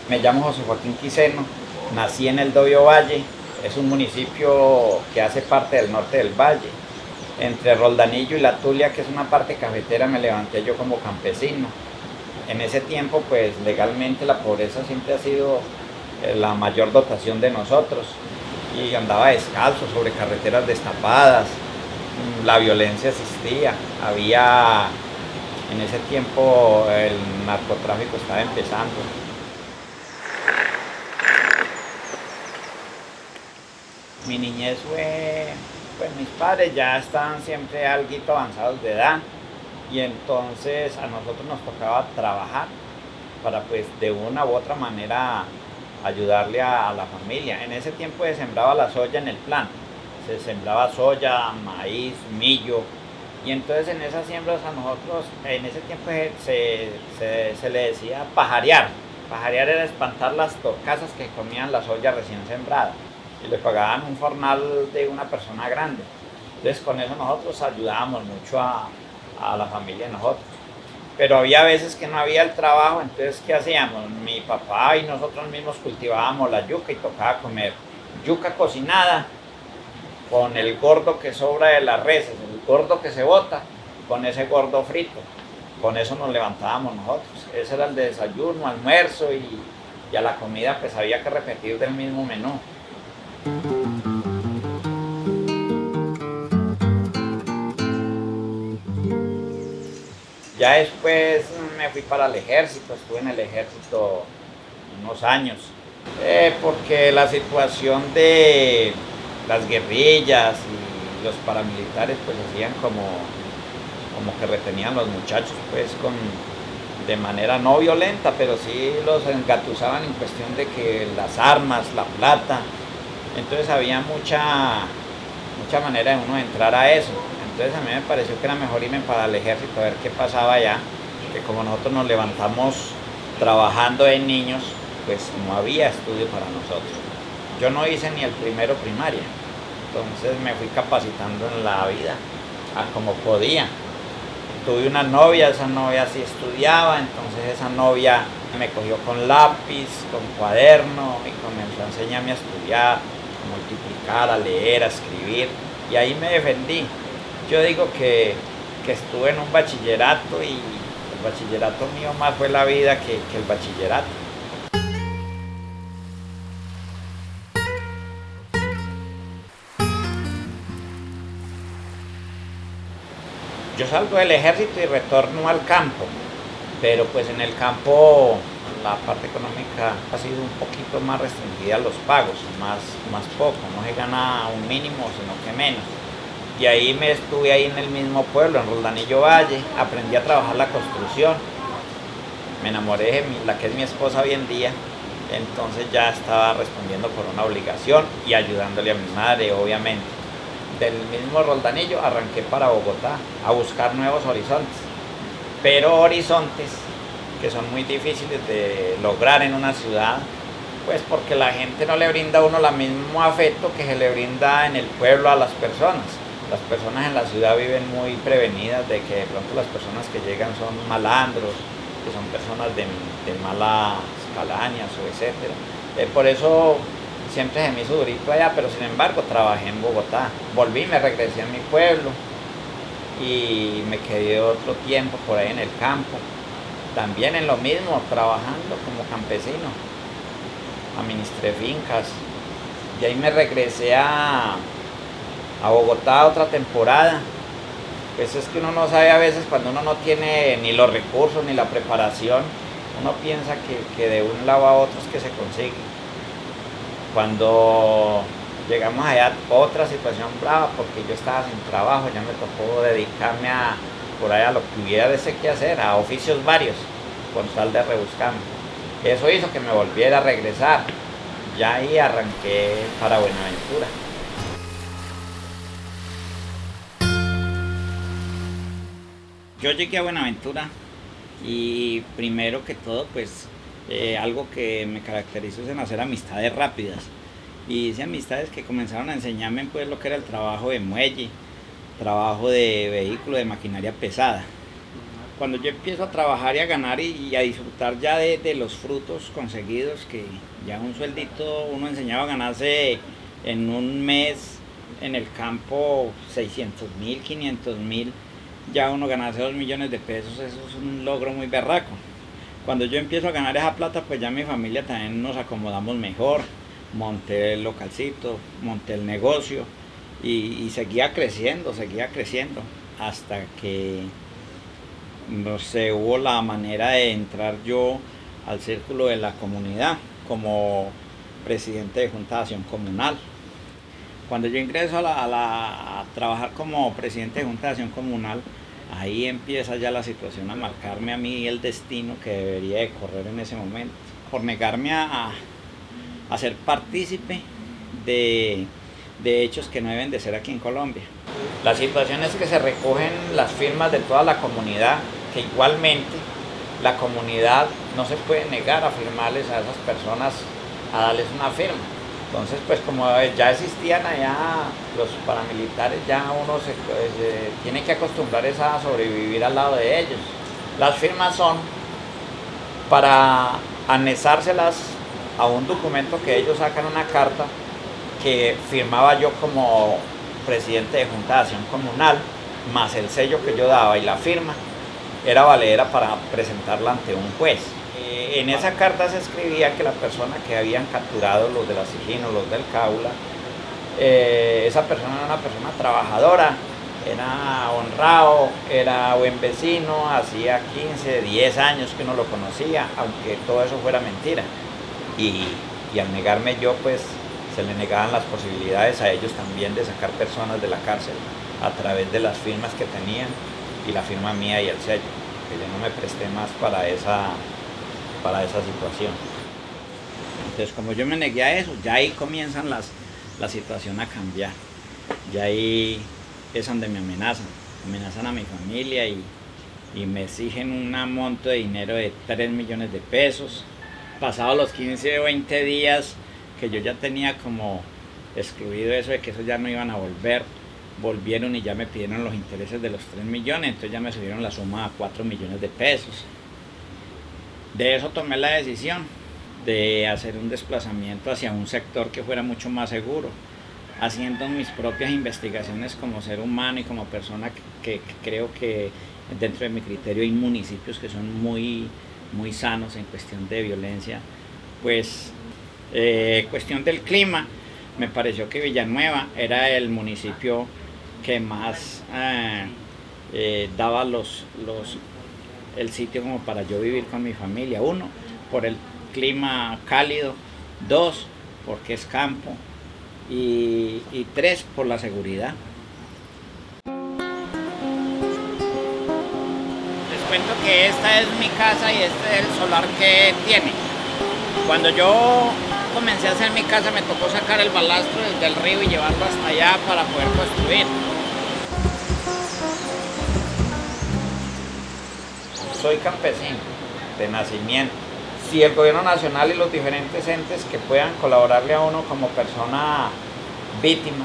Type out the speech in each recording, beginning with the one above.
Me llamo José Joaquín Quiseno, nací en el Dobio Valle, es un municipio que hace parte del norte del valle. Entre Roldanillo y La Tulia, que es una parte cafetera, me levanté yo como campesino. En ese tiempo, pues legalmente la pobreza siempre ha sido la mayor dotación de nosotros y andaba descalzo sobre carreteras destapadas, la violencia existía, había en ese tiempo el narcotráfico estaba empezando. Mi niñez fue, pues mis padres ya estaban siempre algo avanzados de edad y entonces a nosotros nos tocaba trabajar para pues de una u otra manera ayudarle a la familia. En ese tiempo se sembraba la soya en el plan, se sembraba soya, maíz, millo y entonces en esas siembras a nosotros en ese tiempo se le decía pajarear. Pajarear era espantar las torcasas que comían la soya recién sembrada y le pagaban un jornal de una persona grande. Entonces con eso nosotros ayudábamos mucho a la familia de nosotros. Pero había veces que no había el trabajo, entonces ¿qué hacíamos? Mi papá y nosotros mismos cultivábamos la yuca y tocaba comer yuca cocinada con el gordo que sobra de las reses, el gordo que se bota, con ese gordo frito. Con eso nos levantábamos nosotros. Ese era el desayuno, almuerzo y a la comida pues había que repetir del mismo menú. Ya después me fui para el ejército, estuve en el ejército unos años, porque la situación de las guerrillas y los paramilitares pues hacían como que retenían a los muchachos pues de manera no violenta, pero sí los engatusaban en cuestión de que las armas, la plata, entonces había mucha manera de uno entrar a eso. Entonces a mí me pareció que era mejor irme para el ejército a ver qué pasaba allá, que como nosotros nos levantamos trabajando en niños, pues no había estudio para nosotros. Yo no hice ni el primero primaria, entonces me fui capacitando en la vida, a como podía. Tuve una novia, esa novia sí estudiaba, entonces esa novia me cogió con lápiz, con cuaderno y comenzó a enseñarme a estudiar, a multiplicar, a leer, a escribir y ahí me defendí. Yo digo que estuve en un bachillerato y el bachillerato mío más fue la vida que el bachillerato. Yo salgo del ejército y retorno al campo, pero pues en el campo la parte económica ha sido un poquito más restringida a los pagos, más poco, no se gana un mínimo, sino que menos. Y ahí me estuve ahí en el mismo pueblo, en Roldanillo Valle, aprendí a trabajar la construcción, me enamoré de la que es mi esposa hoy en día, entonces ya estaba respondiendo por una obligación y ayudándole a mi madre, obviamente. Del mismo Roldanillo arranqué para Bogotá a buscar nuevos horizontes, pero horizontes que son muy difíciles de lograr en una ciudad, pues porque la gente no le brinda a uno el mismo afecto que se le brinda en el pueblo a las personas. Las personas en la ciudad viven muy prevenidas de que de pronto las personas que llegan son malandros, que son personas de malas calañas o etcétera. Por eso siempre se me hizo durito allá, pero sin embargo trabajé en Bogotá. Volví, me regresé a mi pueblo y me quedé otro tiempo por ahí en el campo. También en lo mismo, trabajando como campesino. Administré fincas. Y ahí me regresé a Bogotá otra temporada. Pues es que uno no sabe a veces cuando uno no tiene ni los recursos ni la preparación, uno piensa que de un lado a otro es que se consigue. Cuando llegamos allá, otra situación brava, porque yo estaba sin trabajo, ya me tocó dedicarme por ahí a lo que hubiera de ese que hacer, a oficios varios, con tal de rebuscarme. Eso hizo que me volviera a regresar. Ya ahí arranqué para Buenaventura. Yo llegué a Buenaventura y primero que todo, pues algo que me caracterizó es en hacer amistades rápidas. Y hice amistades que comenzaron a enseñarme pues lo que era el trabajo de muelle, trabajo de vehículo, de maquinaria pesada. Cuando yo empiezo a trabajar y a ganar y a disfrutar ya de los frutos conseguidos, que ya un sueldito uno enseñaba a ganarse en un mes en el campo 600.000, 500.000, ya uno ganarse 2 millones de pesos, eso es un logro muy berraco. Cuando yo empiezo a ganar esa plata, pues ya mi familia también nos acomodamos mejor, monté el localcito, monté el negocio y seguía creciendo, hasta que no sé, hubo la manera de entrar yo al círculo de la comunidad como presidente de Junta de Acción Comunal. Cuando yo ingreso a trabajar como presidente de Junta de Acción Comunal, ahí empieza ya la situación a marcarme a mí el destino que debería de correr en ese momento, por negarme a ser partícipe de, de hechos que no deben de ser aquí en Colombia. La situación es que se recogen las firmas de toda la comunidad, que igualmente la comunidad no se puede negar a firmarles a esas personas, a darles una firma. Entonces, pues como ya existían allá los paramilitares, ya uno se tiene que acostumbrar a sobrevivir al lado de ellos. Las firmas son para anexárselas a un documento que ellos sacan, una carta que firmaba yo como presidente de Junta de Acción Comunal, más el sello que yo daba y la firma, era valedera para presentarla ante un juez. En esa carta se escribía que la persona que habían capturado, los de la Sigino, los del Caula, esa persona era una persona trabajadora, era honrado, era buen vecino, hacía 15, 10 años que uno lo conocía, aunque todo eso fuera mentira. Y al negarme yo, pues se le negaban las posibilidades a ellos también de sacar personas de la cárcel a través de las firmas que tenían y la firma mía y el sello, que yo no me presté más para esa situación. Entonces, como yo me negué a eso, ya ahí comienzan la situación a cambiar. Ya ahí es donde me amenazan a mi familia y me exigen un monto de dinero de 3 millones de pesos. Pasados los 15 o 20 días que yo ya tenía como excluido eso de que eso ya no iban a volvieron y ya me pidieron los intereses de los 3 millones, entonces ya me subieron la suma a 4 millones de pesos. De eso tomé la decisión de hacer un desplazamiento hacia un sector que fuera mucho más seguro, haciendo mis propias investigaciones como ser humano y como persona que creo que dentro de mi criterio hay municipios que son muy sanos en cuestión de violencia. Pues cuestión del clima, me pareció que Villanueva era el municipio que más daba el sitio como para yo vivir con mi familia. 1, por el clima cálido; 2, porque es campo; y 3, por la seguridad. Les cuento que esta es mi casa y este es el solar que tiene. Cuando yo comencé a hacer mi casa me tocó sacar el balastro desde el río y llevarlo hasta allá para poder construir. Soy campesino de nacimiento. Si el gobierno nacional y los diferentes entes que puedan colaborarle a uno como persona víctima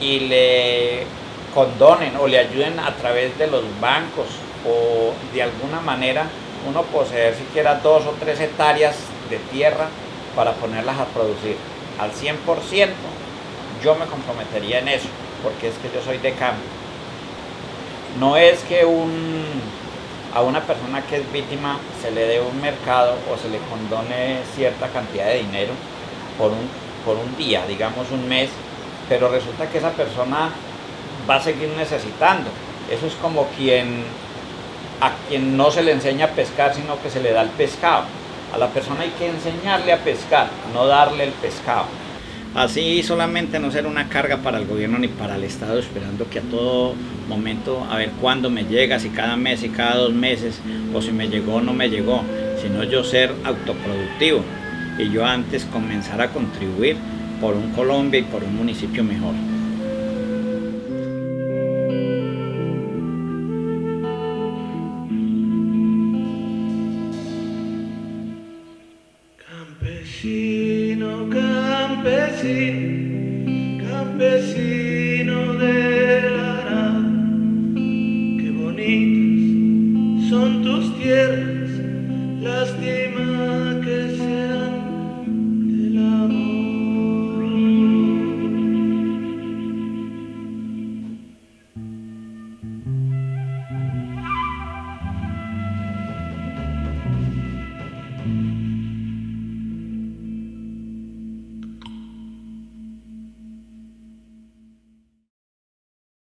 y le condonen o le ayuden a través de los bancos o de alguna manera uno poseer siquiera 2 o 3 hectáreas de tierra para ponerlas a producir al 100%, yo me comprometería en eso, porque es que yo soy de campo. No es que a una persona que es víctima se le dé un mercado o se le condone cierta cantidad de dinero por un día, digamos un mes, pero resulta que esa persona va a seguir necesitando. Eso es como a quien no se le enseña a pescar, sino que se le da el pescado. A la persona hay que enseñarle a pescar, no darle el pescado. Así solamente no ser una carga para el gobierno ni para el Estado, esperando que a todo momento a ver cuándo me llega, si cada mes, si cada 2 meses, o si me llegó o no me llegó, sino yo ser autoproductivo y yo antes comenzar a contribuir por un Colombia y por un municipio mejor. Campesino, campesino, campesino.